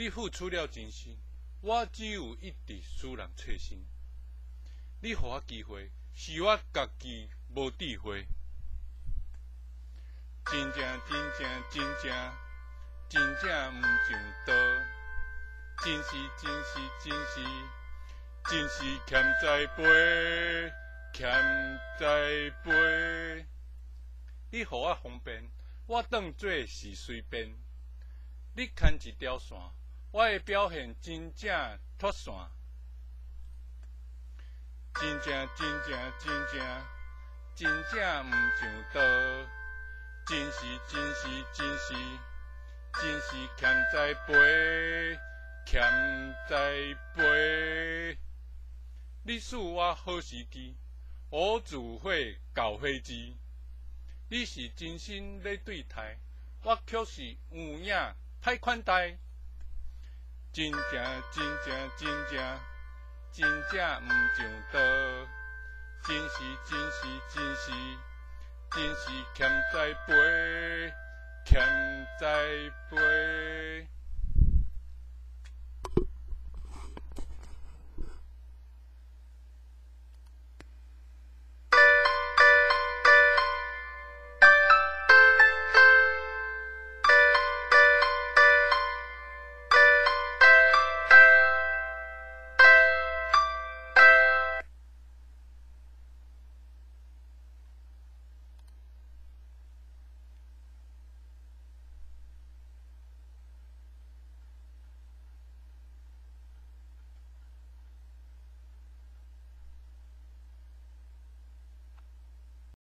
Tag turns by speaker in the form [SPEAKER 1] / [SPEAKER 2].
[SPEAKER 1] 你付出了真心，我只有一直使人切心。你予我机会，是我家己无智慧。真正毋上道，真是欠栽培，欠栽培。你予我方便，我当做是随便。你牵一条线，我会表现真正脱线。真正毋上道，真是欠栽培，欠栽培。你赐我好时机，我自会搞飞机。你是真心咧对待，我却是有影歹款待。真正毋上道，真是欠栽培，欠栽培。